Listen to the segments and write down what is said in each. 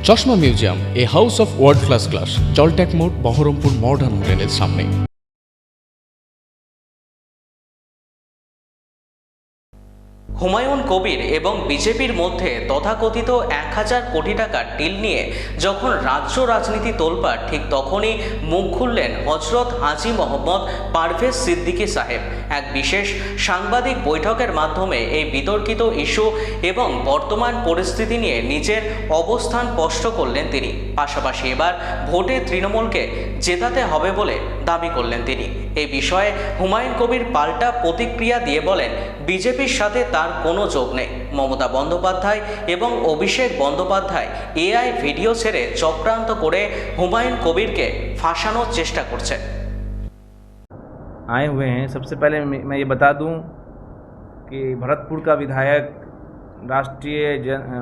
চশমা museum, a house of world class, জলট্যাক মোড়, বহরমপুর মডার্ন হোটেলের সামনে। হুমায়ুন কবির এবং বিজেপির মধ্যে তথাকথিত 1000 কোটি টাকার ডিল নিয়ে যখন রাজ্য রাজনীতি তোলপাড়, ঠিক তখনই মুখ খুললেন হজরত হাজী মোহাম্মদ পারভেজ সিদ্দিকী সাহেব। এক বিশেষ সাংবাদিক বৈঠকের মাধ্যমে এই বিতর্কিত ইস্যু এবং বর্তমান পরিস্থিতি নিয়ে নিজের অবস্থান স্পষ্ট করলেন তিনি। পাশাপাশি এবার ভোটে তৃণমূলকে জেতাতে হবে বলে দাবি করলেন তিনি। এই বিষয়ে হুমায়ুন কবির পাল্টা প্রতিক্রিয়া দিয়ে বলেন, বিজেপির সাথে তার কোনো যোগ নেই। মমতা বন্দ্যোপাধ্যায় এবং অভিষেক বন্দ্যোপাধ্যায় এআই ভিডিও ছেড়ে চক্রান্ত করে হুমায়ুন কবিরকে ফাঁসানোর চেষ্টা করছে। आए हुए हैं। सबसे पहले मैं ये बता दूं कि भरतपुर का विधायक राष्ट्रीय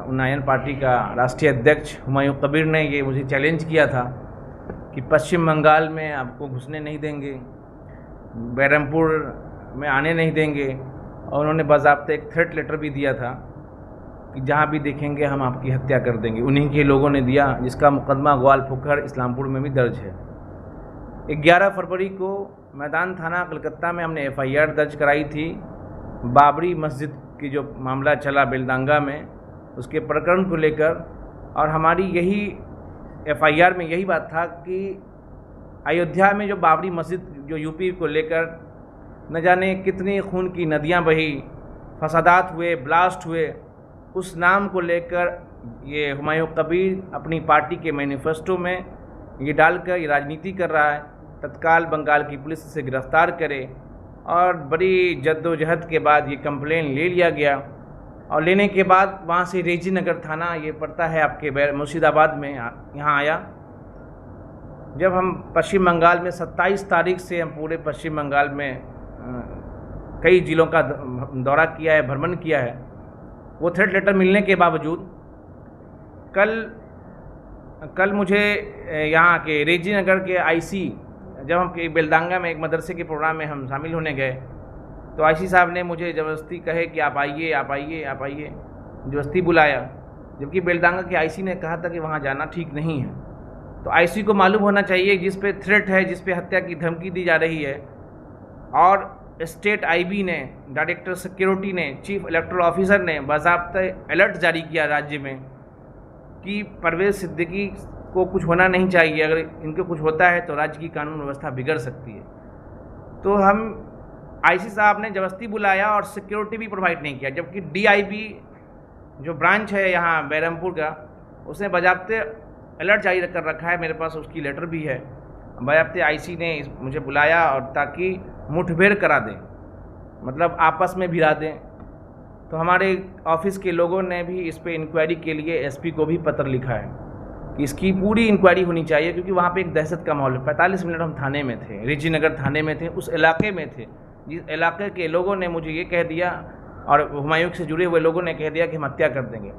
उन्नयन पार्टी का राष्ट्रीय अध्यक्ष हुमायूं कबीर ने ये मुझे चैलेंज किया था कि पश्चिम बंगाल में आपको घुसने नहीं देंगे, बैरमपुर में आने नहीं देंगे, और उन्होंने बाज़ाब्ता एक थ्रेट लेटर भी दिया था कि जहाँ भी देखेंगे हम आपकी हत्या कर देंगे। उन्हीं के लोगों ने दिया, जिसका मुकदमा ग्वालफुकर इस्लामपुर में भी दर्ज है। 11 फरवरी को मैदान थाना कलकत्ता में हमने FIR दर्ज कराई थी। बाबरी मस्जिद की जो मामला चला बेलदांगा में, उसके प्रकरण को लेकर, और हमारी यही FIR में यही बात था कि अयोध्या में जो बाबरी मस्जिद जो यूपी को लेकर न जाने कितनी खून की नदियां बही, फसादात हुए, ब्लास्ट हुए, उस नाम को लेकर ये हुमायूं कबीर अपनी पार्टी के मैनिफेस्टो में ये डालकर ये राजनीति कर रहा है। तत्काल बंगाल की पुलिस से गिरफ्तार करे, और बड़ी जद्दोजहद के बाद ये कंप्लेन ले लिया गया, और लेने के बाद वहाँ से रेजी नगर थाना, ये पड़ता है आपके मुर्शिदाबाद में, यहाँ आया। जब हम पश्चिम बंगाल में 27 तारीख से हम पूरे पश्चिम बंगाल में कई ज़िलों का दौरा किया है, भ्रमण किया है, वो थ्रेट लेटर मिलने के बावजूद कल मुझे यहाँ के रेजी नगर के IC, जब हम बेलदांगा में एक मदरसे के प्रोग्राम में हम शामिल होने गए, तो IC साहब ने मुझे ज़बरदस्ती कहे कि आप आइए, ज़बरदस्ती बुलाया, जबकि बेलदांगा के IC ने कहा था कि वहाँ जाना ठीक नहीं है। तो IC को मालूम होना चाहिए जिस पे थ्रेट है, जिस पे हत्या की धमकी दी जा रही है, और स्टेट IB ने, डायरेक्टर सिक्योरिटी ने, चीफ इलेक्टोरल ऑफिसर ने बाज़ाब्ता अलर्ट जारी किया राज्य में कि परवेज़ सिद्दीकी को कुछ होना नहीं चाहिए, अगर इनको कुछ होता है तो राज्य की कानून व्यवस्था बिगड़ सकती है। तो हम IC साहब ने ज़बरदस्ती बुलाया और सिक्योरिटी भी प्रोवाइड नहीं किया, जबकि DIB जो ब्रांच है यहाँ बैरमपुर का, उसने बाज़ाब्ते अलर्ट जारी कर रखा है, मेरे पास उसकी लेटर भी है। बाज़ाब्ते IC ने मुझे बुलाया, और ताकि मुठभेड़ करा दें, मतलब आपस में भिड़ा दें। तो हमारे ऑफिस के लोगों ने भी इस पे इंक्वायरी के लिए SP को भी पत्र लिखा है कि इसकी पूरी इंक्वायरी होनी चाहिए, क्योंकि वहाँ पे एक दहशत का माहौल है। 45 मिनट हम थाने में थे, रेजी नगर थाने में थे, उस इलाके में थे, जिस इलाके के लोगों ने मुझे ये कह दिया, और हुमायूं से जुड़े हुए लोगों ने कह दिया कि हम हत्या कर देंगे।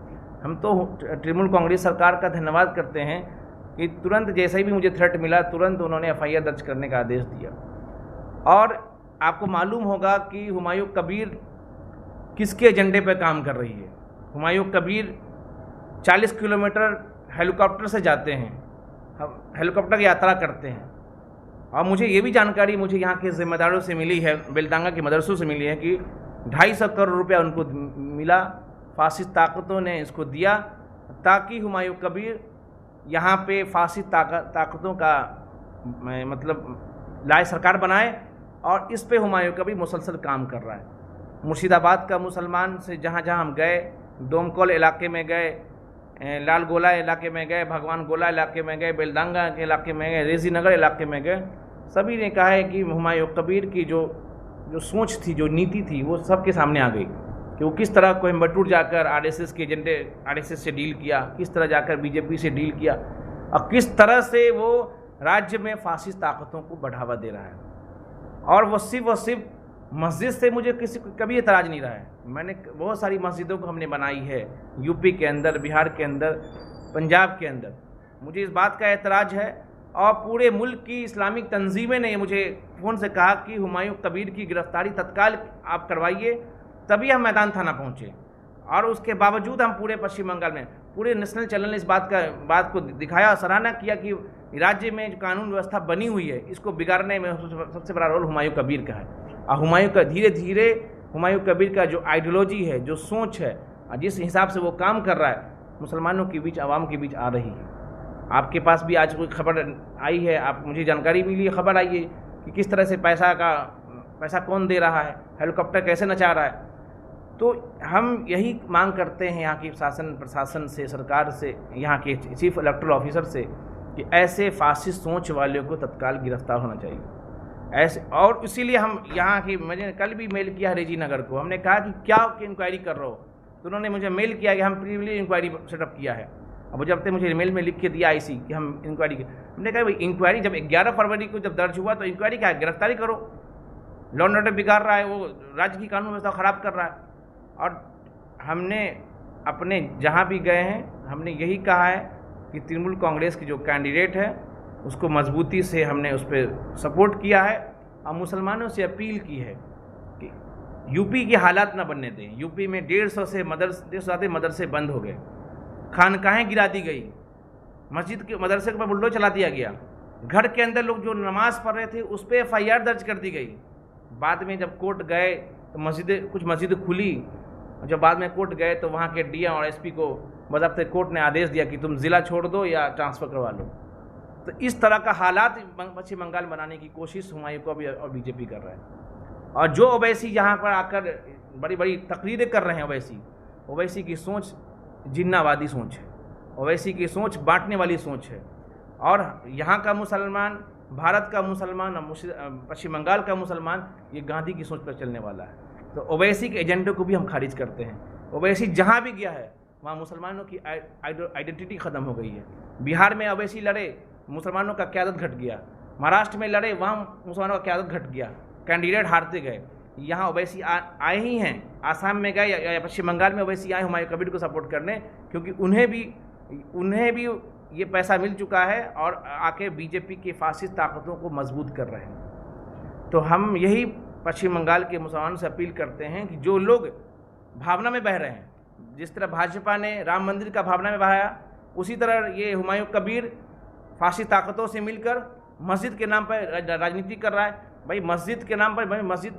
हम तो तृणमूल कांग्रेस सरकार का धन्यवाद करते हैं कि तुरंत जैसे ही भी मुझे थ्रेट मिला, तुरंत उन्होंने FIR दर्ज करने का आदेश दिया। और आपको मालूम होगा कि हुमायूं कबीर किसके एजेंडे पर काम कर रही है। हुमायूं कबीर 40 किलोमीटर हेलीकॉप्टर से जाते हैं, हम हेलीकॉप्टर यात्रा करते हैं, और मुझे ये भी जानकारी मुझे यहाँ के ज़िम्मेदारों से मिली है, बेलदांगा के मदरसों से मिली है कि 250 करोड़ रुपया उनको मिला, फासिस्ट ताकतों ने इसको दिया, ताकि हुमायूं कबीर यहाँ पे फासिस्ट ताकतों का मतलब लाए सरकार बनाए, और इस पे हुमायूं कबीर मुसलसल काम कर रहा है। मुर्शिदाबाद का मुसलमान से जहाँ जहाँ हम गए, डोमकल इलाके में गए, लाल गोला इलाके में गए, भगवान गोला इलाके में गए, बेलदांगा के इलाके में गए, रेजी नगर इलाके में गए, सभी ने कहा है कि हुमायूं कबीर की जो सोच थी, जो नीति थी, वो सबके सामने आ गई कि वो किस तरह कोयम्बटूर जाकर RSS के एजेंडे, RSS से डील किया, किस तरह जाकर BJP से डील किया, और किस तरह से वो राज्य में फासिस्ट ताकतों को बढ़ावा दे रहा है। और वो सिर्फ मस्जिद से मुझे किसी को कभी एतराज़ नहीं रहा है। मैंने बहुत सारी मस्जिदों को हमने बनाई है, यूपी के अंदर, बिहार के अंदर, पंजाब के अंदर। मुझे इस बात का एतराज़ है, और पूरे मुल्क की इस्लामिक तंजीमें ने मुझे फ़ोन से कहा कि हुमायूं कबीर की गिरफ्तारी तत्काल आप करवाइए, तभी हम मैदान थाना पहुँचे। और उसके बावजूद हम पूरे पश्चिम बंगाल में पूरे नेशनल चैनल ने इस बात को दिखाया और सराहना किया कि राज्य में जो कानून व्यवस्था बनी हुई है इसको बिगाड़ने में सबसे बड़ा रोल हुमायूं कबीर का है। और हुमायूं का धीरे धीरे हुमायूं कबीर का जो आइडियोलॉजी है, जो सोच है, जिस हिसाब से वो काम कर रहा है, मुसलमानों के बीच, आवाम के बीच आ रही है। आपके पास भी आज कोई खबर आई है, आप मुझे जानकारी मिली, खबर आई है कि किस तरह से पैसा कौन दे रहा है, हेलीकॉप्टर कैसे नचा रहा है। तो हम यही मांग करते हैं यहाँ की शासन प्रशासन से, सरकार से, यहाँ के चीफ इलेक्टोरल ऑफिसर से कि ऐसे फासिस्ट सोच वालों को तत्काल गिरफ्तार होना चाहिए ऐसे। और इसीलिए हम यहाँ की, मैंने कल भी मेल किया रेजी नगर को, हमने कहा कि क्या इंक्वायरी कर रहे हो, तो उन्होंने मुझे मेल किया कि हम प्रीलिमिनरी इंक्वायरी सेटअप किया है। अब जब तक मुझे ईमेल में लिख के दिया आईसी कि हम इंक्वायरी की, हमने कहा भाई इंक्वायरी जब 11 फरवरी को जब दर्ज हुआ तो इंक्वायरी क्या है, गिरफ्तारी करो। लॉ एंड ऑर्डर बिगाड़ रहा है, वो राज्य की कानून व्यवस्था ख़राब कर रहा है। और हमने अपने जहाँ भी गए हैं हमने यही कहा है कि तृणमूल कांग्रेस की जो कैंडिडेट है उसको मजबूती से हमने उस पर सपोर्ट किया है और मुसलमानों से अपील की है कि यूपी के हालात ना बनने दें। यूपी में 150 से मदरसे बंद हो गए, खानकाहें गिरा दी गई, मस्जिद के मदरसे के ऊपर बुलडोजर चला दिया गया, घर के अंदर लोग जो नमाज़ पढ़ रहे थे उस पर FIR दर्ज कर दी गई। बाद में जब कोर्ट गए तो कुछ मस्जिदें खुली, जब बाद में कोर्ट गए तो वहाँ के DM और SP को बज़ाब्ते कोर्ट ने आदेश दिया कि तुम ज़िला छोड़ दो या ट्रांसफ़र करवा लो। तो इस तरह का हालात पश्चिम बंगाल बनाने की कोशिश हुमायूं को भी और BJP कर रहा है। और जो ओवैसी यहाँ पर आकर बड़ी बड़ी तकरीरें कर रहे हैं, ओवैसी की सोच जिन्नावादी सोच है, ओवैसी की सोच बांटने वाली सोच है। और यहाँ का मुसलमान, भारत का मुसलमान और पश्चिम बंगाल का मुसलमान ये गांधी की सोच पर चलने वाला है। तो ओवैसी के एजेंडे को भी हम खारिज करते हैं। ओवैसी जहाँ भी गया है वहाँ मुसलमानों की आइडेंटिटी ख़त्म हो गई है। बिहार में ओवैसी लड़े, मुसलमानों का क़यादत घट गया। महाराष्ट्र में लड़े, वहाँ मुसलमानों का क़यादत घट गया, कैंडिडेट हारते गए। यहाँ ओवैसी आए ही हैं, आसाम में गए या पश्चिम बंगाल में ओवैसी आए हुमायूं कबीर को सपोर्ट करने, क्योंकि उन्हें भी ये पैसा मिल चुका है और आके BJP की फासिस्ट ताकतों को मजबूत कर रहे हैं। तो हम यही पश्चिम बंगाल के मुसलमानों से अपील करते हैं कि जो लोग भावना में बह रहे हैं, जिस तरह भाजपा ने राम मंदिर का भावना में बहाया, उसी तरह ये हुमायूं कबीर फासिस्ट ताकतों से मिलकर मस्जिद के नाम पर राजनीति कर रहा है। भाई मस्जिद के नाम पर, भाई मस्जिद,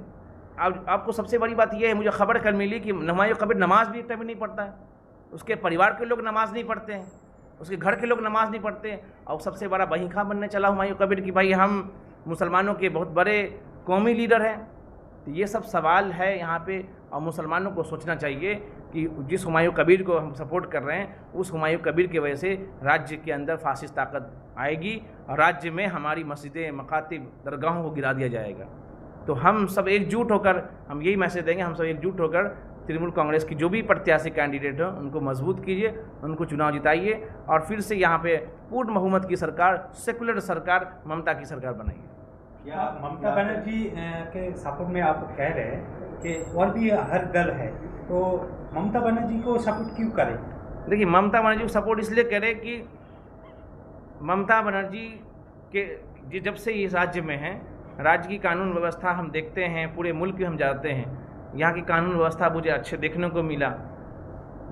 आपको सबसे बड़ी बात यह है, मुझे खबर कल मिली कि हुमायूं कबीर नमाज भी एक टाइम नहीं पढ़ता है, उसके परिवार के लोग नमाज नहीं पढ़ते हैं, उसके घर के लोग नमाज नहीं पढ़ते हैं। और सबसे बड़ा बहीखा बनने चला हुमायूं कबीर कि भाई हम मुसलमानों के बहुत बड़े कौमी लीडर हैं। तो ये सब सवाल है यहाँ पे, और मुसलमानों को सोचना चाहिए कि जिस हुमायूं कबीर को हम सपोर्ट कर रहे हैं उस हुमायूं कबीर की वजह से राज्य के अंदर फासिस्ट ताकत आएगी और राज्य में हमारी मस्जिदें, मकातिब, दरगाहों को गिरा दिया जाएगा। तो हम सब एकजुट होकर हम यही मैसेज देंगे, हम सब एकजुट होकर तृणमूल कांग्रेस की जो भी प्रत्याशी कैंडिडेट हो उनको मजबूत कीजिए, उनको चुनाव जिताइए और फिर से यहाँ पे पूर्ण बहुमत की सरकार, सेकुलर सरकार, ममता की सरकार बनाइए। क्या ममता बनर्जी के सपोर्ट में आप कह रहे हैं कि और भी हर दल है, तो ममता बनर्जी को सपोर्ट क्यों करें? देखिए, ममता बनर्जी को सपोर्ट इसलिए करें कि ममता बनर्जी के जब से इस राज्य में हैं, राज्य की कानून व्यवस्था हम देखते हैं, पूरे मुल्क में हम जाते हैं, यहाँ की कानून व्यवस्था मुझे अच्छे देखने को मिला।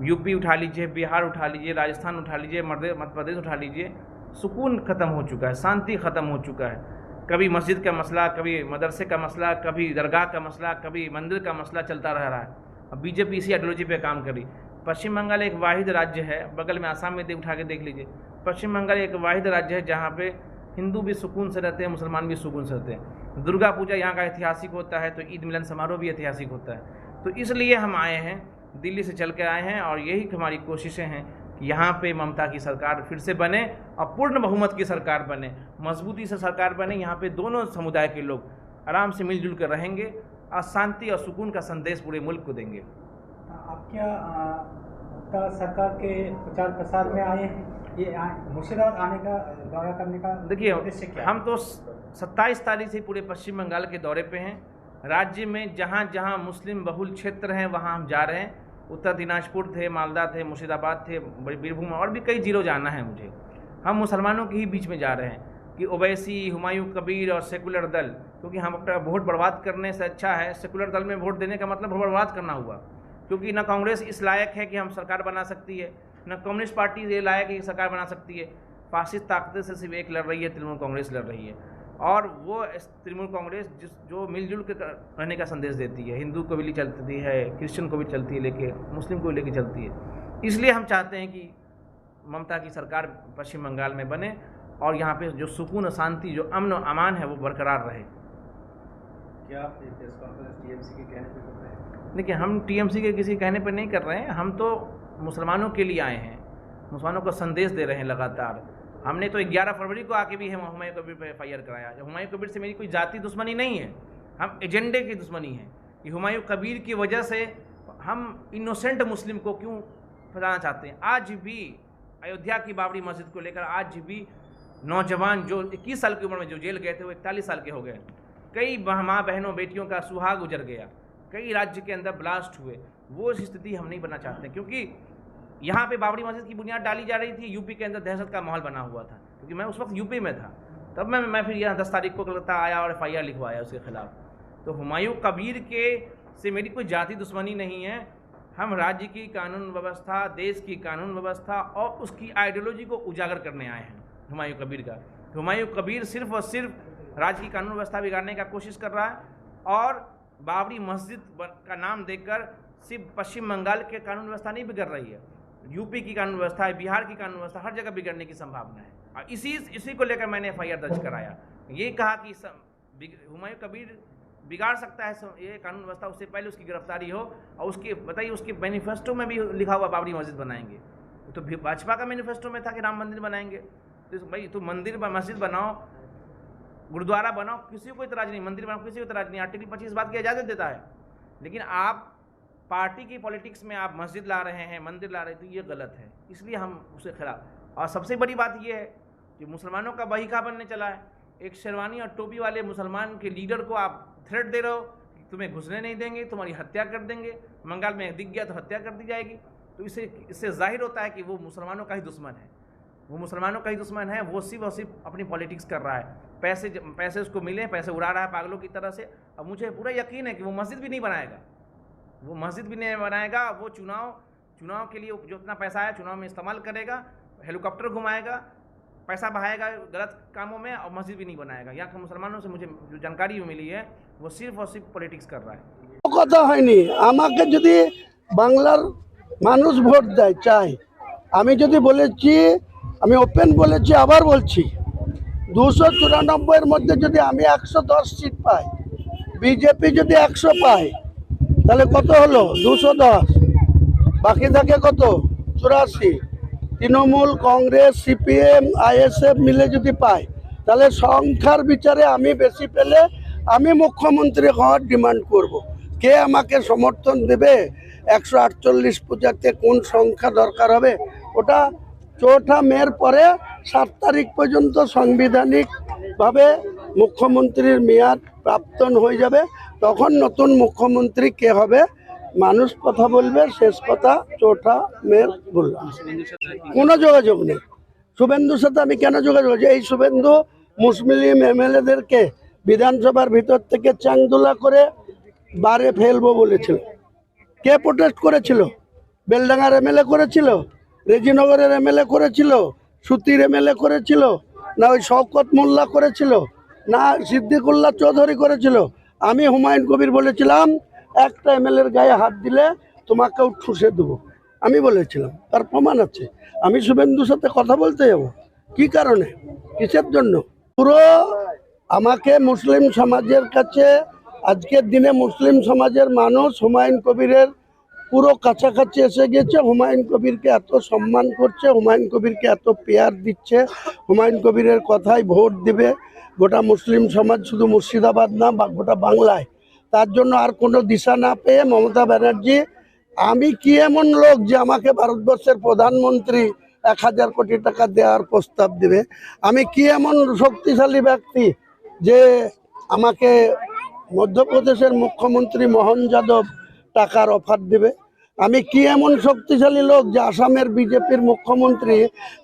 यूपी उठा लीजिए, बिहार उठा लीजिए, राजस्थान उठा लीजिए, मध्य प्रदेश उठा लीजिए, सुकून ख़त्म हो चुका है, शांति ख़त्म हो चुका है। कभी मस्जिद का मसला, कभी मदरसे का मसला, कभी दरगाह का मसला, कभी मंदिर का मसला चलता रह रहा है। अब BJP इसी आइडियोलॉजी पे काम करी। पश्चिम बंगाल एक वाहिद राज्य है, बगल में आसाम में उठा के देख लीजिए। पश्चिम बंगाल एक वाहिद राज्य है जहाँ पे हिंदू भी सुकून से रहते हैं, मुसलमान भी सुकून से रहते हैं। दुर्गा पूजा यहाँ का ऐतिहासिक होता है, तो ईद मिलन समारोह भी ऐतिहासिक होता है। तो इसलिए हम आए हैं, दिल्ली से चल के आए हैं और यही हमारी कोशिशें हैं कि यहाँ पे ममता की सरकार फिर से बने और पूर्ण बहुमत की सरकार बने, मजबूती से सरकार बने। यहाँ पे दोनों समुदाय के लोग आराम से मिलजुल कर रहेंगे और शांति और सुकून का संदेश पूरे मुल्क को देंगे। आप क्या ममता सरकार के प्रचार प्रसार में आए हैं? ये मुर्शिदाबाद आने का, दौरा करने का देखिए, उद्देश्य क्या? हम तो 27 तारीख से पूरे पश्चिम बंगाल के दौरे पे हैं। राज्य में जहाँ जहाँ मुस्लिम बहुल क्षेत्र हैं वहाँ हम जा रहे हैं। उत्तर दिनाजपुर थे, मालदा थे, मुर्शिदाबाद थे, बीरभूम और भी कई जिलों जाना है मुझे। हम मुसलमानों के ही बीच में जा रहे हैं कि ओवैसी, हुमायूं कबीर और सेकुलर दल, क्योंकि हम अपना वोट बर्बाद करने से अच्छा है, सेकुलर दल में वोट देने का मतलब वोट बर्बाद करना हुआ। क्योंकि ना कांग्रेस इस लायक है कि हम सरकार बना सकती है, ना कम्युनिस्ट पार्टी ये लायक है कि सरकार बना सकती है। फासिस्ट ताकतें से सिर्फ एक लड़ रही है, तृणमूल कांग्रेस लड़ रही है, और वो तृणमूल कांग्रेस जो मिलजुल के रहने का संदेश देती है, हिंदू को भी चलती है, क्रिश्चियन को भी चलती है लेके, मुस्लिम को भी लेके चलती है। इसलिए हम चाहते हैं कि ममता की सरकार पश्चिम बंगाल में बने और यहाँ पे जो सुकून शांति, जो अमन और अमान है वो बरकरार रहे। क्या आप प्रेस कॉन्फ्रेंस टीएमसी के कहने पे कर रहे हैं? देखिए, हम टीएमसी के किसी कहने पर नहीं कर रहे हैं, हम तो मुसलमानों के लिए आए हैं, मुसलमानों को संदेश दे रहे हैं लगातार। हमने तो 11 फरवरी को आके भी हुमायूं कबीर पर FIR कराया। हुमायूं कबीर से मेरी कोई जाति दुश्मनी नहीं है, हम एजेंडे की दुश्मनी है कि हुमायूं कबीर की वजह से हम इनोसेंट मुस्लिम को क्यों फंसाना चाहते हैं। आज भी अयोध्या की बाबरी मस्जिद को लेकर आज भी नौजवान जो 21 साल की उम्र में जो जेल गए थे वो 41 साल के हो गए। कई माँ बहनों बेटियों का सुहाग गुजर गया, कई राज्य के अंदर ब्लास्ट हुए। वो स्थिति हम नहीं बनना चाहते, क्योंकि यहाँ पे बाबरी मस्जिद की बुनियाद डाली जा रही थी, यूपी के अंदर दहशत का माहौल बना हुआ था, क्योंकि मैं उस वक्त यूपी में था। तब मैं फिर यहाँ 10 तारीख को कलकत्ता आया और FIR लिखवाया उसके खिलाफ। तो हुमायूं कबीर के से मेरी कोई जाति दुश्मनी नहीं है। हम राज्य की कानून व्यवस्था, देश की कानून व्यवस्था और उसकी आइडियोलॉजी को उजागर करने आए हैं हुमायूं कबीर का। हुमायूं कबीर सिर्फ और सिर्फ राज्य की कानून व्यवस्था बिगाड़ने का कोशिश कर रहा है, और बाबरी मस्जिद का नाम देकर सिर्फ पश्चिम बंगाल के कानून व्यवस्था नहीं बिगड़ रही है, यूपी की कानून व्यवस्था है, बिहार की कानून व्यवस्था, हर जगह बिगड़ने की संभावना है। और इसी को लेकर मैंने FIR दर्ज कराया। ये कहा कि हुमायूं कबीर बिगाड़ सकता है ये कानून व्यवस्था, उससे पहले उसकी गिरफ्तारी हो। और उसके बताइए, उसके मैनिफेस्टो में भी लिखा हुआ बाबरी मस्जिद बनाएंगे। तो भाजपा का मैनिफेस्टो में था कि राम मंदिर बनाएंगे। तो भाई तो मंदिर मस्जिद बनाओ, गुरुद्वारा बनाओ, किसी को इतराज नहीं, मंदिर बनाओ, किसी को इतराज नहीं। आर्टिकल 25 बात की इजाज़त देता है। लेकिन आप पार्टी की पॉलिटिक्स में आप मस्जिद ला रहे हैं, मंदिर ला रहे हैं, तो ये गलत है। इसलिए हम उसके खिलाफ। और सबसे बड़ी बात ये है कि मुसलमानों का बहीखा बनने चला है। एक शेरवानी और टोपी वाले मुसलमान के लीडर को आप थ्रेट दे रहे हो कि तुम्हें घुसने नहीं देंगे, तुम्हारी हत्या कर देंगे, बंगाल में दिख गया तो हत्या कर दी जाएगी। तो इससे जाहिर होता है कि वो मुसलमानों का ही दुश्मन है, वो मुसलमानों का ही दुश्मन है। वो सिर्फ और सिर्फ अपनी पॉलिटिक्स कर रहा है, पैसे उसको मिले, पैसे उड़ा रहा है पागलों की तरह से। अब मुझे पूरा यकीन है कि वो मस्जिद भी नहीं बनाएगा, वो मस्जिद भी नहीं बनाएगा। वो चुनाव के लिए जो इतना पैसा है चुनाव में इस्तेमाल करेगा, हेलीकॉप्टर घुमाएगा, पैसा बहाएगा गलत कामों में, और मस्जिद भी नहीं बनाएगा। यहाँ के मुसलमानों से मुझे जो जानकारी मिली है वो सिर्फ और सिर्फ पॉलिटिक्स कर रहा है। কথা হয়নি, আমাকে যদি বাংলার মানুষ ভোট দেয় চাই, আমি যদি বলেছি, আমি ওপেন বলেছি, আবার বলছি 294 এর মধ্যে যদি আমি 110 সিট পাই, বিজেপি যদি 100 পায়, তাহলে কত হলো? 210, বাকি থাকে কত? 84। তৃণমূল, কংগ্রেস, CPM, ISF মিলে যদি পায়, তাহলে সংখ্যার বিচারে আমি বেশি পেলে আমি মুখ্যমন্ত্রী হওয়ার ডিমান্ড করব। কে আমাকে সমর্থন দেবে? 148 পূজাতে কোন সংখ্যা দরকার হবে? ওটা 4 মের পরে 7 তারিখ পর্যন্ত সাংবিধানিকভাবে মুখ্যমন্ত্রীর মেয়াদ প্রাপ্তন হয়ে যাবে। তখন নতুন মুখ্যমন্ত্রী কে হবে মানুষ কথা বলবে। শেষ কথা 4 মের বললাম। কোনো যোগাযোগ নেই শুভেন্দুর সাথে। আমি কেন যোগাযোগ করছি? এই শুভেন্দু মুসলিম MLA-দেরকে বিধানসভার ভিতর থেকে চাংদোলা করে বারে ফেলবো বলেছিল। কে প্রোটেস্ট করেছিল? বেলডাঙ্গার MLA করেছিল, রেজিনগরের MLA করেছিল, সুতির MLA করেছিল, না ওই শওকত মোল্লা করেছিল, না সিদ্দিকুল্লাহ চৌধুরী করেছিল? আমি হুমায়ুন কবির বলেছিলাম একটা MLA-র গায়ে হাত দিলে তোমাকেও ঠুসে দেবো, আমি বলেছিলাম। তার প্রমাণ আছে। আমি শুভেন্দুর সাথে কথা বলতে যাব কি কারণে, কিসের জন্য? পুরো আমাকে মুসলিম সমাজের কাছে আজকের দিনে মুসলিম সমাজের মানুষ হুমায়ুন কবিরের পুরো কাছাকাছি এসে গেছে। হুমায়ুন কবিরকে এত সম্মান করছে, হুমায়ুন কবিরকে এত পেয়ার দিচ্ছে, হুমায়ুন কবিরের কথাই ভোট দিবে গোটা মুসলিম সমাজ, শুধু মুর্শিদাবাদ না বা গোটা বাংলায়। তার জন্য আর কোনো দিশা না পেয়ে মমতা ব্যানার্জি, আমি কি এমন লোক যে আমাকে ভারতবর্ষের প্রধানমন্ত্রী 1000 কোটি টাকা দেওয়ার প্রস্তাব দেবে? আমি কি এমন শক্তিশালী ব্যক্তি যে আমাকে মধ্যপ্রদেশের মুখ্যমন্ত্রী মোহন যাদব টাকার অফার দেবে? আমি কি এমন শক্তিশালী লোক যে আসামের বিজেপির মুখ্যমন্ত্রী,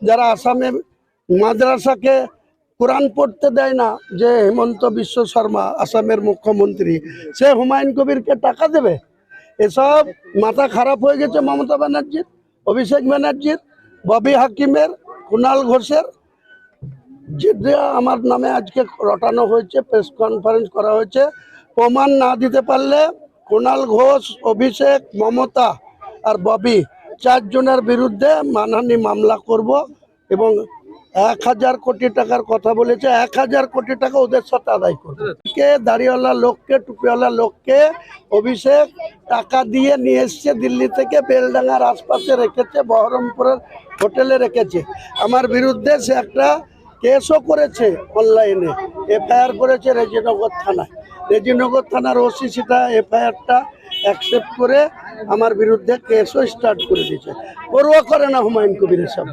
যারা আসামে মাদ্রাসাকে কোরআন পড়তে দেয় না, যে হেমন্ত বিশ্ব শর্মা আসামের মুখ্যমন্ত্রী, সে হুমায়ুন কবিরকে টাকা দেবে? এসব মাথা খারাপ হয়ে গেছে মমতা ব্যানার্জির, অভিষেক ব্যানার্জির, ববি হাকিমের, কুণাল ঘোষের, যেটা আমার নামে আজকে রটানো হয়েছে, প্রেস কনফারেন্স করা হয়েছে। প্রমাণ না দিতে পারলে কুণাল ঘোষ, অভিষেক, মমতা আর ববি 4 জনের বিরুদ্ধে মানহানি মামলা করব এবং 1000 কোটি টাকার কথা বলেছে, 1000 কোটি টাকা ওদের সাথে আদায় করবে। কে দাড়িওয়ালা লোককে, টুপিওয়ালা লোককে অভিষেক টাকা দিয়ে নিয়ে এসছে দিল্লি থেকে, বেলডাঙ্গার আশপাশে রেখেছে, বহরমপুরের হোটেলে রেখেছে। আমার বিরুদ্ধে সে একটা কেসও করেছে, অনলাইনে এফআইআর করেছে রেজিনগর থানায়। রেজিনগর থানার ওসি সেটা এফআইআরটা অ্যাকসেপ্ট করে আমার বিরুদ্ধে কেসও স্টার্ট করে দিয়েছে। পরোয়া করে না হুমায়ুন কবির সব।